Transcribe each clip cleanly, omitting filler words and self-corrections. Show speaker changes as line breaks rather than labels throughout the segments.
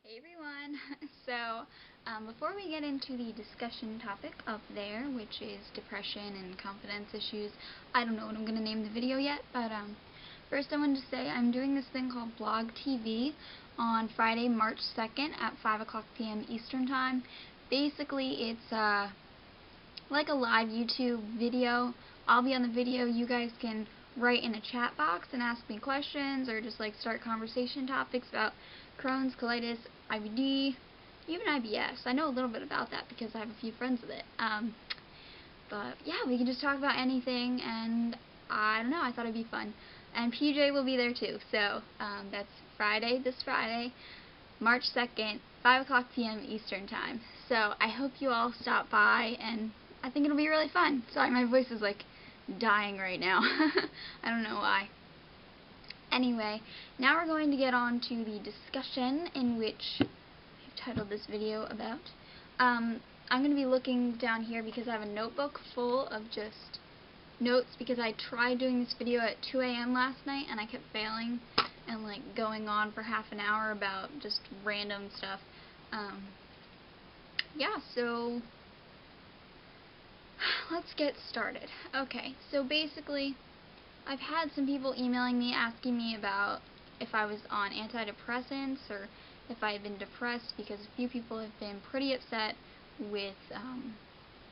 Hey everyone! Before we get into the discussion topic up there, which is depression and confidence issues, I don't know what I'm going to name the video yet, but first I wanted to say I'm doing this thing called Blog TV on Friday, March 2nd at 5 o'clock p.m. Eastern Time. Basically, it's like a live YouTube video. I'll be on the video. You guys can write in a chat box and ask me questions or just like start conversation topics about Crohn's, colitis, IBD, even IBS. I know a little bit about that because I have a few friends with it. But yeah, we can just talk about anything, and I don't know, I thought it'd be fun. And PJ will be there too, so that's this Friday, March 2nd, 5 o'clock p.m. Eastern Time. So I hope you all stop by, and I think it'll be really fun. Sorry, my voice is like dying right now. I don't know why. Anyway, now we're going to get on to the discussion in which I've titled this video about. I'm going to be looking down here because I have a notebook full of just notes because I tried doing this video at 2 a.m. last night and I kept failing and like going on for half an hour about just random stuff. Yeah, so let's get started. Okay, so basically I've had some people emailing me asking me about if I was on antidepressants or if I had been depressed, because a few people have been pretty upset with,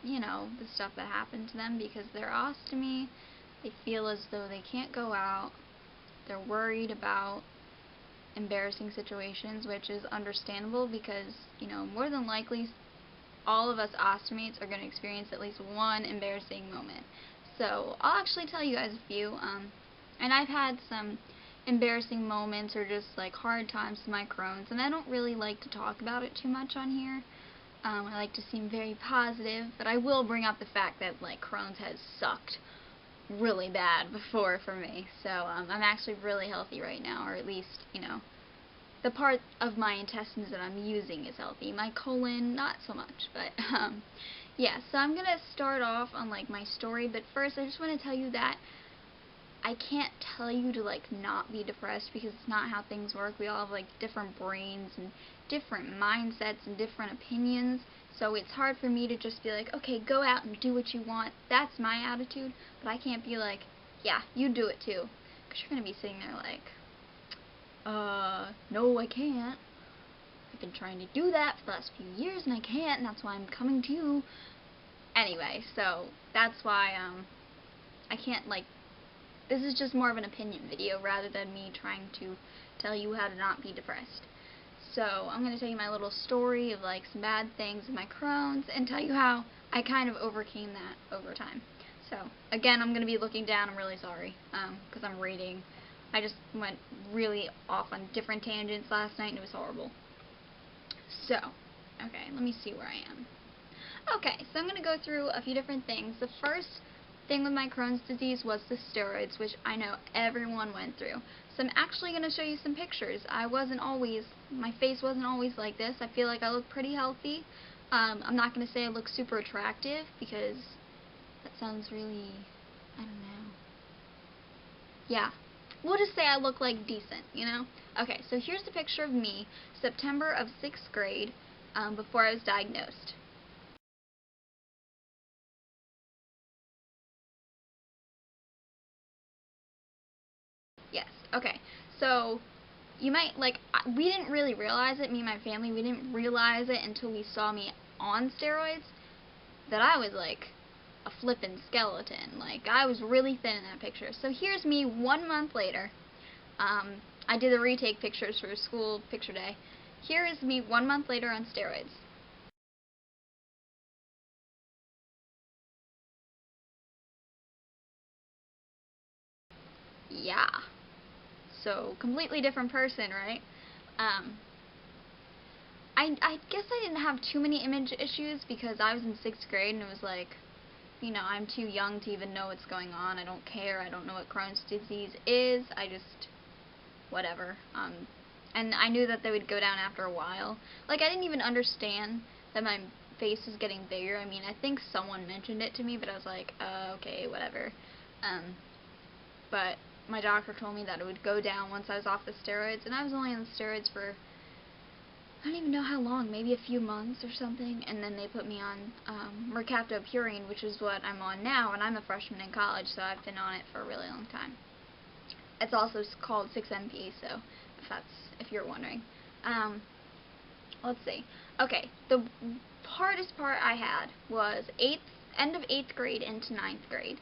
you know, the stuff that happened to them because they're ostomy. They feel as though they can't go out. They're worried about embarrassing situations, which is understandable because, you know, more than likely all of us ostomates are going to experience at least one embarrassing moment. So I'll actually tell you guys a few, and I've had some embarrassing moments or just like hard times with my Crohn's, and I don't really like to talk about it too much on here. I like to seem very positive, but I will bring up the fact that like Crohn's has sucked really bad before for me. So I'm actually really healthy right now, or at least, you know, the part of my intestines that I'm using is healthy. My colon, not so much, but yeah, so I'm going to start off on like my story, but first I just want to tell you that I can't tell you to like not be depressed because it's not how things work. We all have like different brains and different mindsets and different opinions, so it's hard for me to just be like, okay, go out and do what you want. That's my attitude, but I can't be like, yeah, you do it too, because you're going to be sitting there like, no, I can't. I've been trying to do that for the last few years and I can't, and that's why I'm coming to you. Anyway, so that's why I can't, like, this is just more of an opinion video rather than me trying to tell you how to not be depressed. So I'm going to tell you my little story of like some bad things in my Crohn's and tell you how I kind of overcame that over time. So again, I'm going to be looking down. I'm really sorry because I'm reading. I just went really off on different tangents last night and it was horrible. So, okay, let me see where I am. Okay, so I'm going to go through a few different things. The first thing with my Crohn's disease was the steroids, which I know everyone went through. So I'm actually going to show you some pictures. My face wasn't always like this. I feel like I look pretty healthy. I'm not going to say I look super attractive because that sounds really, I don't know. Yeah. We'll just say I look like decent, you know? Okay, so here's the picture of me, September of 6th grade, before I was diagnosed. Yes, okay. So, you might, like, we didn't really realize it, me and my family, we didn't realize it until we saw me on steroids, that I was, like, a flippin' skeleton. Like, I was really thin in that picture. So here's me 1 month later. I did the retake pictures for school picture day. Here is me 1 month later on steroids. Yeah. So, completely different person, right? I guess I didn't have too many image issues because I was in 6th grade and it was like, you know, I'm too young to even know what's going on. I don't care. I don't know what Crohn's disease is. I just, whatever. And I knew that they would go down after a while. Like, I didn't even understand that my face was getting bigger. I mean, I think someone mentioned it to me, but I was like, okay, whatever. But my doctor told me that it would go down once I was off the steroids, and I was only on the steroids for I don't even know how long, maybe a few months or something, and then they put me on mercaptopurine, which is what I'm on now, and I'm a freshman in college, so I've been on it for a really long time. It's also called 6MP, so if you're wondering. Let's see. Okay, the hardest part I had was end of 8th grade into 9th grade.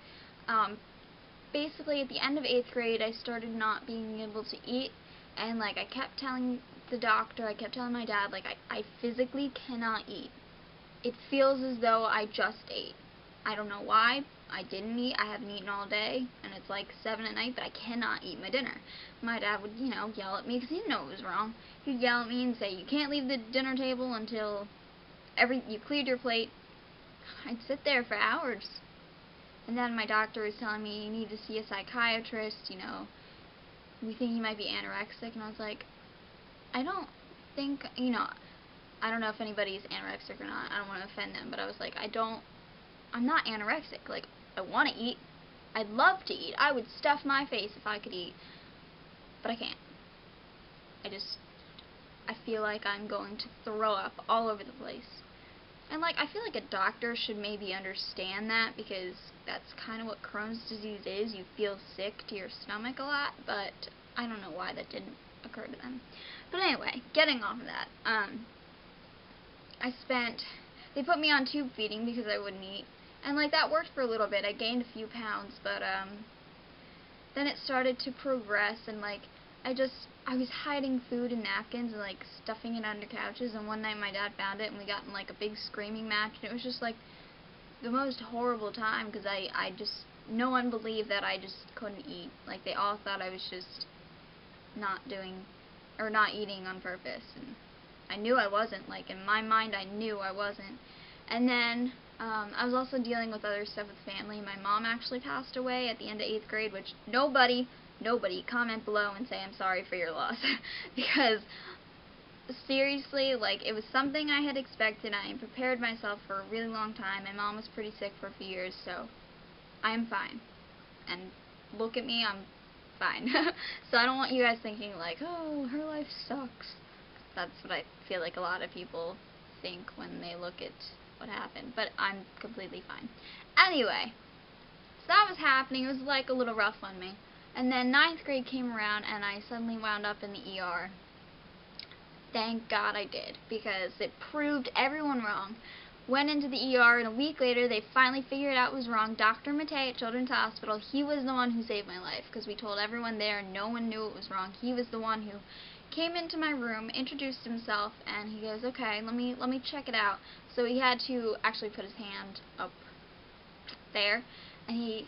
Basically, at the end of 8th grade, I started not being able to eat, and, like, I kept telling the doctor, I kept telling my dad, like, I physically cannot eat. It feels as though I just ate. I don't know why. I didn't eat. I haven't eaten all day, and it's like 7 at night, but I cannot eat my dinner. My dad would, yell at me because he didn't know it was wrong. He'd yell at me and say, you can't leave the dinner table until you cleared your plate. I'd sit there for hours. And then my doctor was telling me, you need to see a psychiatrist, we think you might be anorexic, and I was like, I don't think, I don't know if anybody's anorexic or not. I don't want to offend them, but I was like, I'm not anorexic. Like, I want to eat. I'd love to eat. I would stuff my face if I could eat. But I can't. I feel like I'm going to throw up all over the place. And, like, I feel like a doctor should maybe understand that, because that's kind of what Crohn's disease is. You feel sick to your stomach a lot, but I don't know why that didn't occur to them. But anyway, getting off of that, they put me on tube feeding because I wouldn't eat, and, like, that worked for a little bit. I gained a few pounds, but then it started to progress, and, like, I was hiding food in napkins and, like, stuffing it under couches, and one night my dad found it, and we got in, like, a big screaming match, and it was just, like, the most horrible time, because no one believed that I just couldn't eat. Like, they all thought I was just not eating on purpose, and I knew I wasn't. Like, in my mind, I knew I wasn't. And then, I was also dealing with other stuff with family. My mom actually passed away at the end of 8th grade, which nobody, comment below and say I'm sorry for your loss. Because, seriously, like, it was something I had expected. I had prepared myself for a really long time. My mom was pretty sick for a few years, so I'm fine. And look at me, I'm fine. So I don't want you guys thinking, like, oh, her life sucks. That's what I feel like a lot of people think when they look at what happened. But I'm completely fine. Anyway, so that was happening. It was, like, a little rough on me. And then 9th grade came around, and I suddenly wound up in the ER. Thank God I did, because it proved everyone wrong. Went into the ER, and a week later, they finally figured out what was wrong. Dr. Matei at Children's Hospital, he was the one who saved my life, because we told everyone there, and no one knew what was wrong. He was the one who came into my room, introduced himself, and he goes, okay, let me check it out. So he had to actually put his hand up there, and he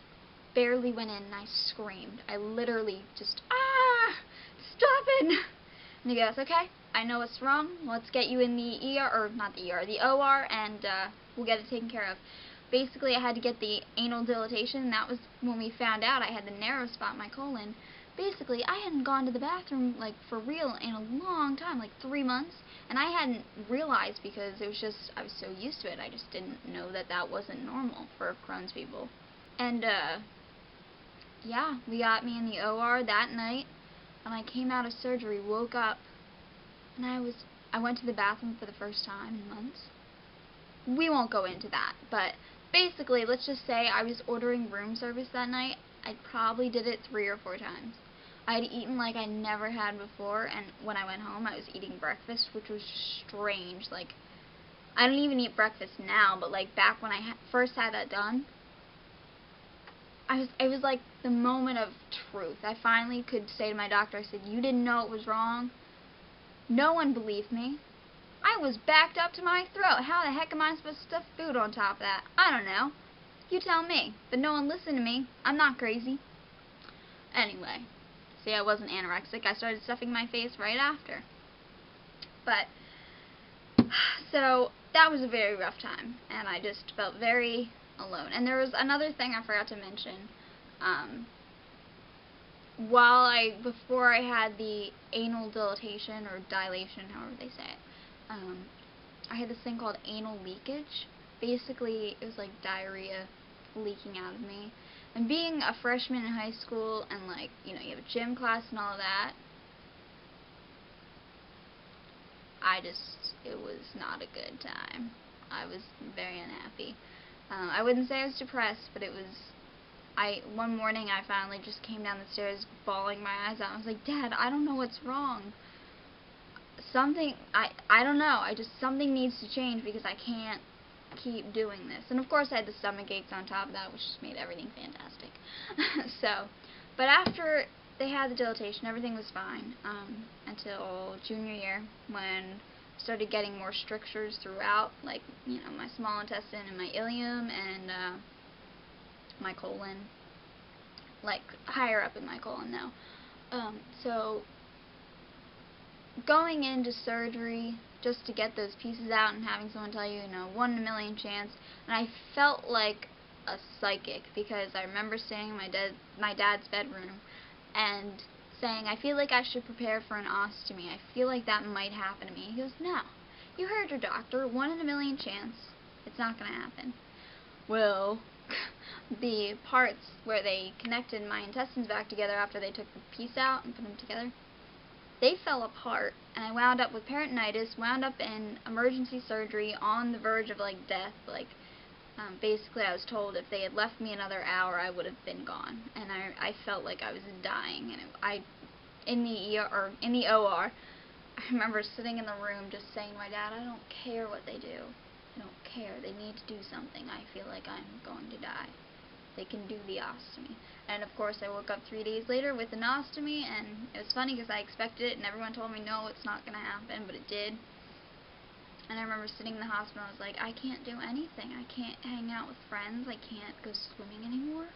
barely went in, and I screamed. I literally just, stop it! And he goes, okay, I know what's wrong. Let's get you in the ER, or not the ER, the OR, and we'll get it taken care of. Basically, I had to get the anal dilatation, and that was when we found out I had the narrow spot in my colon. Basically, I hadn't gone to the bathroom, like, for real in a long time, like 3 months, and I hadn't realized because it was just, I was so used to it, I just didn't know that that wasn't normal for Crohn's people. And, yeah, we got me in the OR that night, and I came out of surgery, woke up, and I went to the bathroom for the first time in months. We won't go into that, but basically, let's just say I was ordering room service that night. I probably did it 3 or 4 times. I had eaten like I never had before, and when I went home, I was eating breakfast, which was strange. Like, I don't even eat breakfast now, but, like, back when I first had that done, it was like the moment of truth. I finally could say to my doctor, I said, you didn't know it was wrong? No one believed me. I was backed up to my throat. How the heck am I supposed to stuff food on top of that? I don't know. You tell me. But no one listened to me. I'm not crazy. Anyway, see, I wasn't anorexic. I started stuffing my face right after. But, so, that was a very rough time. And I just felt very alone. And there was another thing I forgot to mention. Before I had the anal dilatation, or dilation, however they say it, I had this thing called anal leakage. Basically, it was like diarrhea leaking out of me. And being a freshman in high school, and, like, you have a gym class and all of that, it was not a good time. I was very unhappy. I wouldn't say I was depressed, but one morning I finally just came down the stairs bawling my eyes out. I was like, Dad, I don't know what's wrong. I don't know. Something needs to change because I can't keep doing this. And of course I had the stomach aches on top of that, which just made everything fantastic. But after they had the dilatation, everything was fine, until junior year, when I started getting more strictures throughout, like, my small intestine and my ileum and my colon, like higher up in my colon now. So going into surgery just to get those pieces out and having someone tell you, 1 in a million chance, and I felt like a psychic, because I remember staying in my dad's bedroom and saying, I feel like I should prepare for an ostomy. I feel like that might happen to me. He goes, no, you heard your doctor, 1 in a million chance. It's not going to happen. Well, the parts where they connected my intestines back together after they took the piece out and put them together, they fell apart, and I wound up with peritonitis, wound up in emergency surgery on the verge of, like, death. Like, basically I was told if they had left me another hour, I would have been gone, and I felt like I was dying. And in the OR, I remember sitting in the room just saying to my dad, I don't care what they do. I don't care. They need to do something. I feel like I'm going to die. They can do the ostomy. And of course I woke up 3 days later with an ostomy, and it was funny because I expected it and everyone told me no, it's not going to happen, but it did. And I remember sitting in the hospital, I was like, I can't do anything. I can't hang out with friends. I can't go swimming anymore.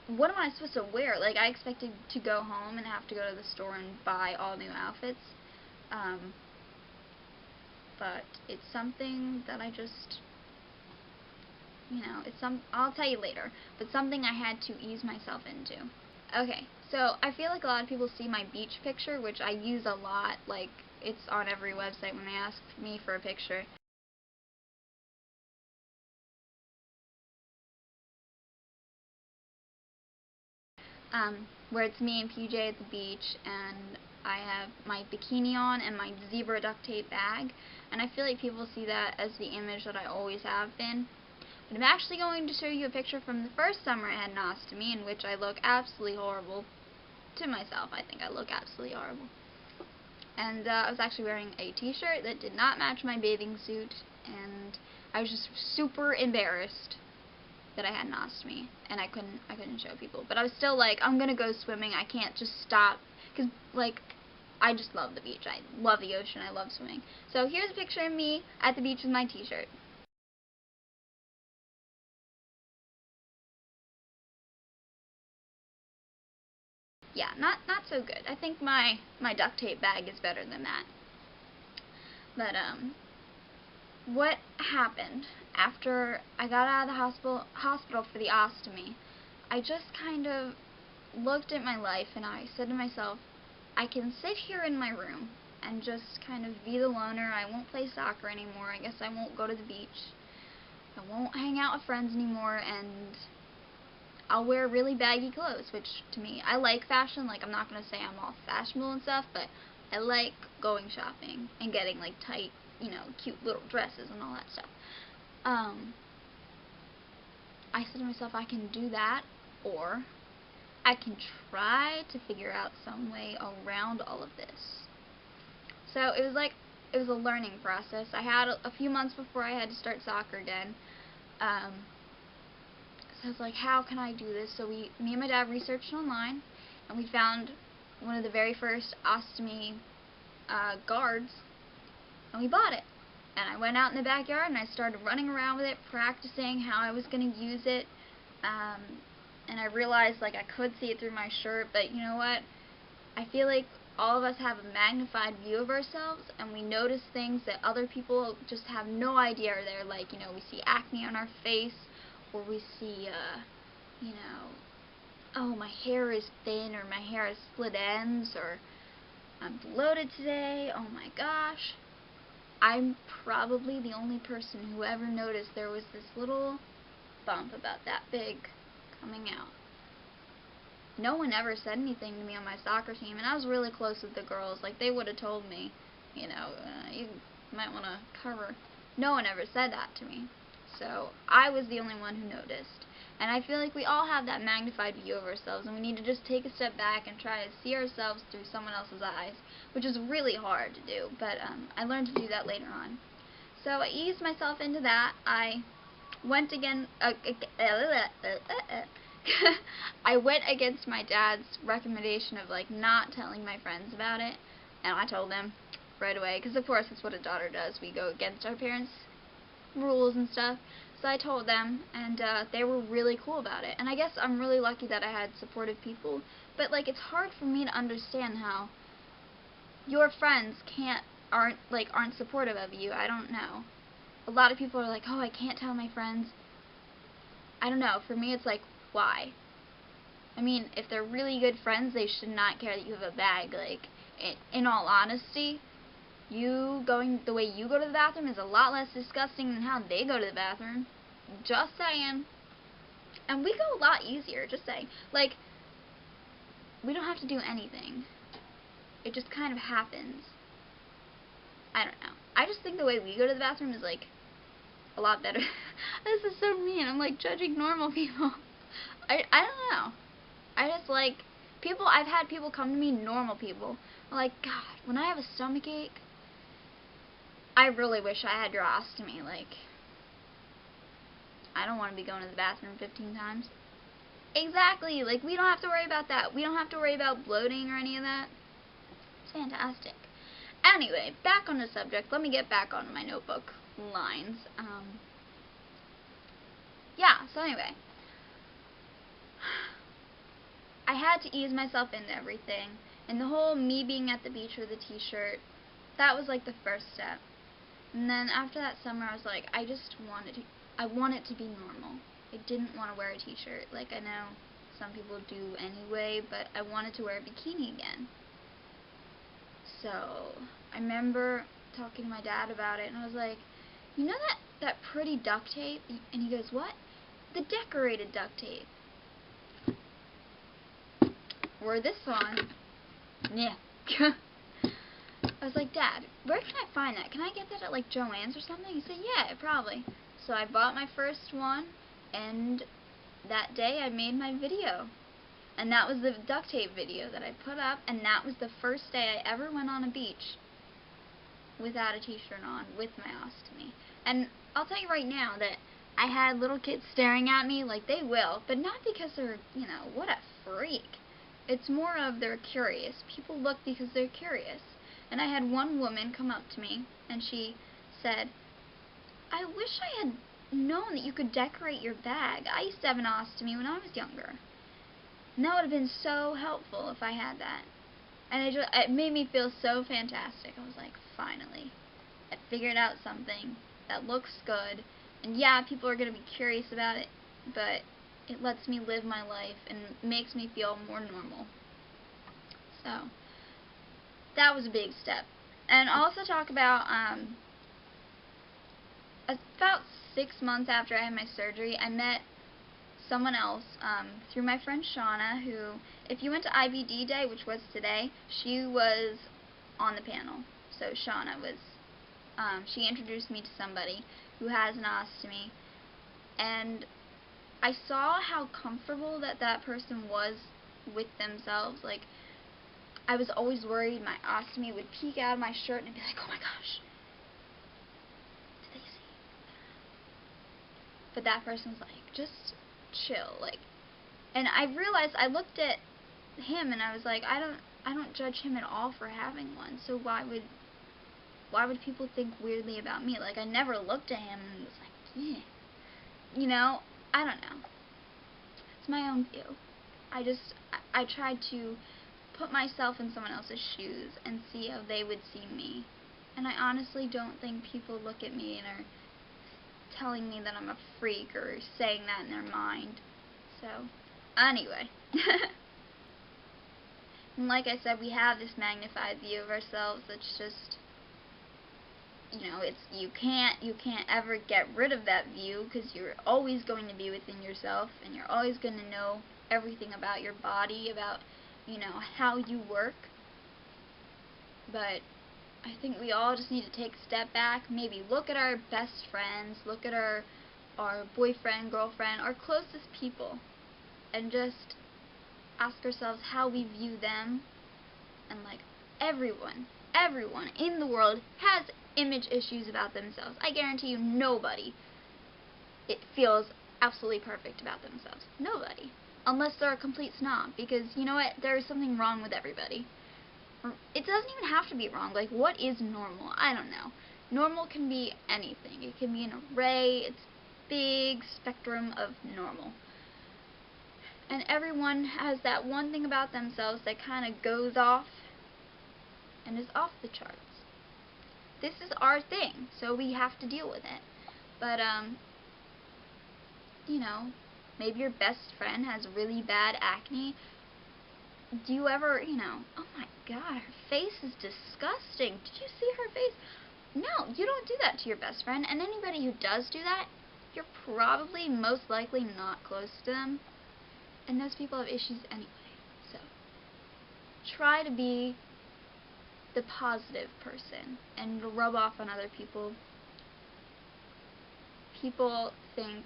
What am I supposed to wear? Like, I expected to go home and have to go to the store and buy all new outfits. But it's something that I just, I'll tell you later, but something I had to ease myself into. Okay, so I feel like a lot of people see my beach picture, which I use a lot, like, it's on every website when they ask me for a picture. Where it's me and PJ at the beach, and I have my bikini on and my zebra duct tape bag, and I feel like people see that as the image that I always have been. But I'm actually going to show you a picture from the first summer I had an ostomy, in which I look absolutely horrible. To myself, I think I look absolutely horrible. And I was actually wearing a t-shirt that did not match my bathing suit, and I was just super embarrassed that I had an ostomy, and I couldn't show people. But I was still like, I'm gonna go swimming. I can't just stop, because, like, I just love the beach. I love the ocean. I love swimming. So here's a picture of me at the beach with my t-shirt. Yeah, not so good. I think my duct tape bag is better than that. But what happened after I got out of the hospital for the ostomy? I just kind of looked at my life and I said to myself, I can sit here in my room and just kind of be the loner. I won't play soccer anymore. I guess I won't go to the beach. I won't hang out with friends anymore, and I'll wear really baggy clothes, which to me, I like fashion. Like, I'm not going to say I'm all fashionable and stuff, but I like going shopping and getting, like, tight, cute little dresses and all that stuff. I said to myself, I can do that, or I can try to figure out some way around all of this. So it was a learning process. I had a few months before I had to start soccer again. So I was like, how can I do this? So me and my dad researched online, and we found one of the very first ostomy guards, and we bought it. And I went out in the backyard and I started running around with it, practicing how I was going to use it. And I realized, like, I could see it through my shirt, but you know what? I feel like all of us have a magnified view of ourselves, and we notice things that other people just have no idea are there. Like, we see acne on our face, or we see, oh, my hair is thin, or my hair has split ends, or I'm bloated today, oh my gosh. I'm probably the only person who ever noticed there was this little bump about that big coming out. No one ever said anything to me on my soccer team, and I was really close with the girls. Like, they would have told me. You might want to cover. No one ever said that to me. So I was the only one who noticed. And I feel like we all have that magnified view of ourselves, and we need to just take a step back and try to see ourselves through someone else's eyes, which is really hard to do, but I learned to do that later on. So I eased myself into that. I went I went against my dad's recommendation of like not telling my friends about it, and I told them right away, because of course that's what a daughter does. We go against our parents' rules and stuff. So I told them, and they were really cool about it. And I guess I'm really lucky that I had supportive people, but like it's hard for me to understand how your friends aren't supportive of you. I don't know. A lot of people are like, "Oh, I can't tell my friends." I don't know. For me, it's like, why? I mean, if they're really good friends, they should not care that you have a bag. Like, in all honesty, the way you go to the bathroom is a lot less disgusting than how they go to the bathroom. Just saying. And we go a lot easier, just saying. Like, we don't have to do anything. It just kind of happens. I don't know. I just think the way we go to the bathroom is, like, a lot better. This is so mean. I'm, like, judging normal people. I don't know. I just, like, I've had people come to me, normal people, like, God, when I have a stomach ache, I really wish I had your ostomy. Like, I don't want to be going to the bathroom 15 times. Exactly. Like, we don't have to worry about that. We don't have to worry about bloating or any of that. It's fantastic. Anyway, back on the subject. Let me get back on my notebook lines. Yeah, so anyway. I had to ease myself into everything. And the whole me being at the beach with a t-shirt, that was like the first step. And then after that summer, I was like, I want it to be normal. I didn't want to wear a t-shirt. Like, I know some people do anyway, but I wanted to wear a bikini again. So, I remember talking to my dad about it, and I was like, you know that pretty duct tape? And he goes, what? The decorated duct tape. Or this one. Yeah. I was like, Dad, where can I find that? Can I get that at, like, Joann's or something? He said, yeah, probably. So I bought my first one, and that day I made my video. And that was the duct tape video that I put up, and that was the first day I ever went on a beach without a t-shirt on, with my ostomy. And I'll tell you right now that I had little kids staring at me like they will, but not because they're, what a freak. It's more of they're curious. People look because they're curious. And I had one woman come up to me, and she said, I wish I had known that you could decorate your bag. I used to have an ostomy when I was younger. And that would have been so helpful if I had that. And it made me feel so fantastic. I was like, finally, I figured out something that looks good. And yeah, people are going to be curious about it, but it lets me live my life and makes me feel more normal. So, that was a big step. And I'll also talk about 6 months after I had my surgery, I met someone else through my friend Shauna, who, if you went to IBD Day, which was today, she was on the panel. So Shauna was, she introduced me to somebody who has an ostomy, and I saw how comfortable that person was with themselves. Like, I was always worried my ostomy would peek out of my shirt and I'd be like, oh my gosh, did they see? But that person's like, just chill, like. And I realized, I looked at him and I was like, I don't judge him at all for having one. So why would people think weirdly about me? Like, I never looked at him and was like, yeah. I don't know. It's my own view. I tried to put myself in someone else's shoes and see how they would see me. And I honestly don't think people look at me and are telling me that I'm a freak or saying that in their mind. So, anyway. And like I said, we have this magnified view of ourselves that's just, you can't ever get rid of that view, because you're always going to be within yourself, and you're always going to know everything about your body, about, how you work. But I think we all just need to take a step back, maybe look at our best friends, look at our boyfriend, girlfriend, our closest people, and just ask ourselves how we view them. And like, everyone in the world has image issues about themselves. I guarantee you nobody feels absolutely perfect about themselves. Nobody. Unless they're a complete snob, because you know what, there is something wrong with everybody. It doesn't even have to be wrong. Like, what is normal? I don't know. Normal can be anything. It can be an array. It's a big spectrum of normal. And everyone has that one thing about themselves that kind of goes off and is off the charts. This is our thing, so we have to deal with it. But, you know, maybe your best friend has really bad acne. Do you ever, you know, oh my god, her face is disgusting. Did you see her face? No, you don't do that to your best friend. And anybody who does do that, you're probably most likely not close to them. And those people have issues anyway. So, try to be the positive person and rub off on other people. People think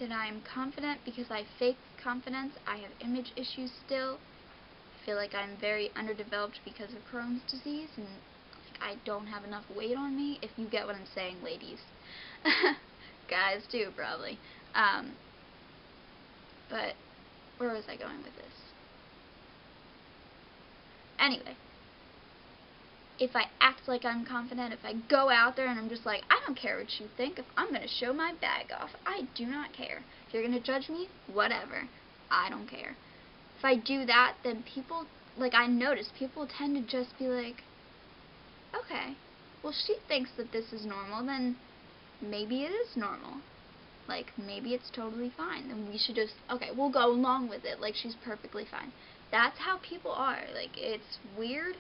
that I am confident because I fake confidence. I have image issues still. I feel like I'm very underdeveloped because of Crohn's disease, and like, I don't have enough weight on me, if you get what I'm saying, ladies. Guys too, probably. But where was I going with this? Anyway, if I act like I'm confident, if I go out there and I'm just like, I don't care what you think, if I'm going to show my bag off, I do not care. If you're going to judge me, whatever. I don't care. If I do that, then people, like, I notice people tend to just be like, okay, well, she thinks that this is normal, then maybe it is normal. Like, maybe it's totally fine. Then we should just, okay, we'll go along with it, like she's perfectly fine. That's how people are. Like, it's weird,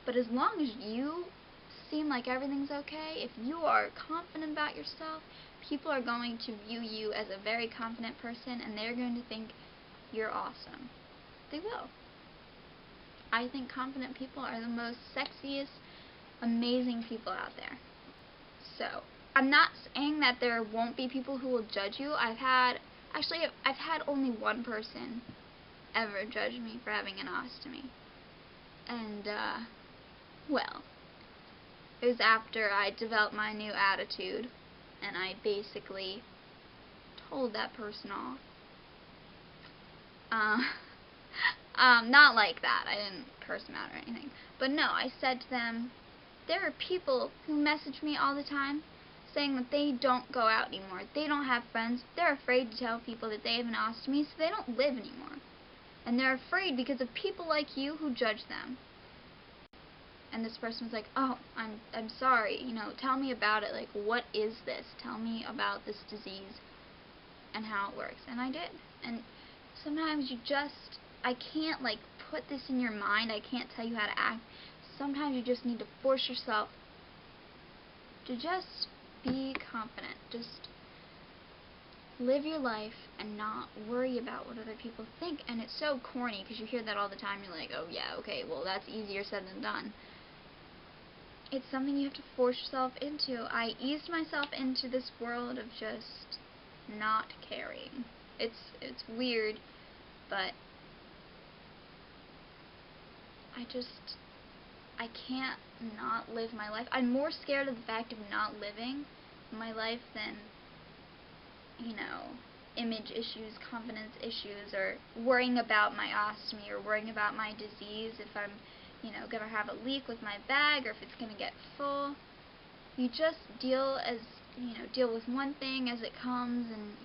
but as long as you seem like everything's okay, if you are confident about yourself, people are going to view you as a very confident person, and they're going to think you're awesome. They will. I think confident people are the most sexiest, amazing people out there. So, I'm not saying that there won't be people who will judge you. I've had only one person ever judge me for having an ostomy. And, well, it was after I developed my new attitude, and I basically told that person off. Not like that. I didn't curse them out or anything. But no, I said to them, there are people who message me all the time saying that they don't go out anymore. They don't have friends. They're afraid to tell people that they have an ostomy, so they don't live anymore. And they're afraid because of people like you who judge them. And this person was like, oh, I'm sorry, you know, tell me about it. Like, what is this? Tell me about this disease and how it works. And I did. And sometimes you just, I can't, like, put this in your mind. I can't tell you how to act. Sometimes you just need to force yourself to just be confident. Just live your life and not worry about what other people think. And it's so corny because you hear that all the time. You're like, oh yeah, okay, well that's easier said than done. It's something you have to force yourself into. I eased myself into this world of just not caring. It's weird, but I can't not live my life. I'm more scared of the fact of not living my life than, you know, image issues, confidence issues, or worrying about my ostomy, or worrying about my disease, if I'm, you know, going to have a leak with my bag, or if it's going to get full. You just deal with one thing as it comes, and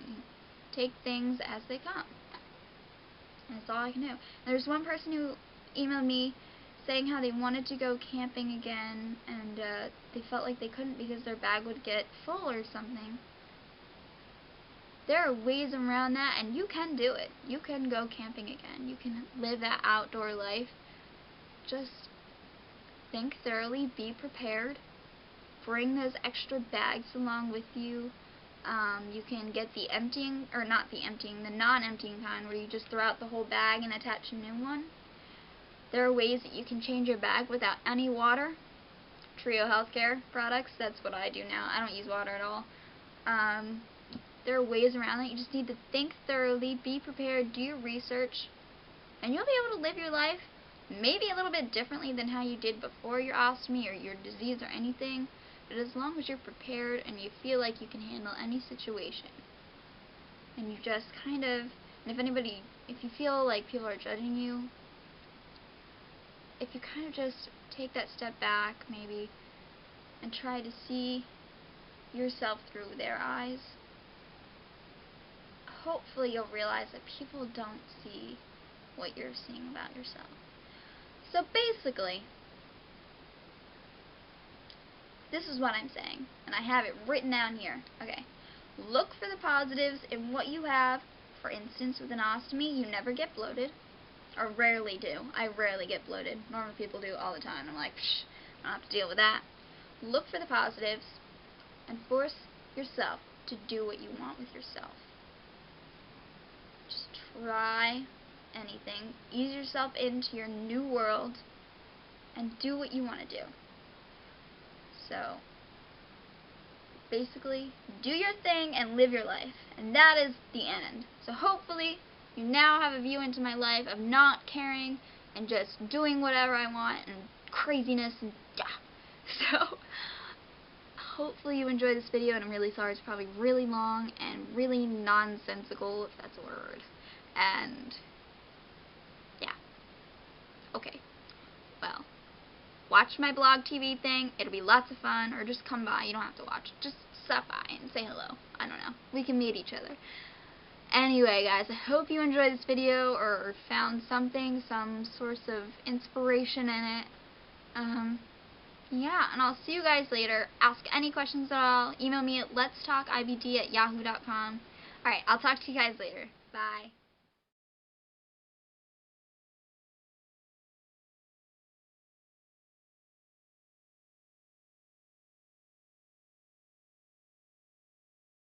take things as they come. And that's all I can do. There's one person who emailed me saying how they wanted to go camping again, and they felt like they couldn't because their bag would get full or something. There are ways around that, and you can do it. You can go camping again. You can live that outdoor life. Just think thoroughly, be prepared, bring those extra bags along with you. You can get the non-emptying kind, where you just throw out the whole bag and attach a new one. There are ways that you can change your bag without any water. Trio Healthcare products, that's what I do now. I don't use water at all. There are ways around it. You just need to think thoroughly, be prepared, do your research, and you'll be able to live your life maybe a little bit differently than how you did before your ostomy or your disease or anything, but as long as you're prepared and you feel like you can handle any situation, and you just kind of, and if you feel like people are judging you, if you kind of just take that step back maybe and try to see yourself through their eyes, hopefully you'll realize that people don't see what you're seeing about yourself. So basically, this is what I'm saying, and I have it written down here. Okay, look for the positives in what you have. For instance, with an ostomy, you never get bloated, or rarely do. I rarely get bloated. Normal people do all the time. I'm like, psh, I don't have to deal with that. Look for the positives, and force yourself to do what you want with yourself. Just try anything. Ease yourself into your new world and do what you want to do. So, basically, do your thing and live your life. And that is the end. So hopefully, you now have a view into my life of not caring and just doing whatever I want and craziness and yeah. So, hopefully you enjoyed this video, and I'm really sorry it's probably really long and really nonsensical, if that's a word. And yeah. Okay. Well, watch my blog TV thing. It'll be lots of fun. Or just come by. You don't have to watch. Just stop by and say hello. I don't know. We can meet each other. Anyway, guys, I hope you enjoyed this video or found something, some source of inspiration in it. Yeah, and I'll see you guys later. Ask any questions at all. Email me at letstalkibd@yahoo.com. Alright, I'll talk to you guys later. Bye.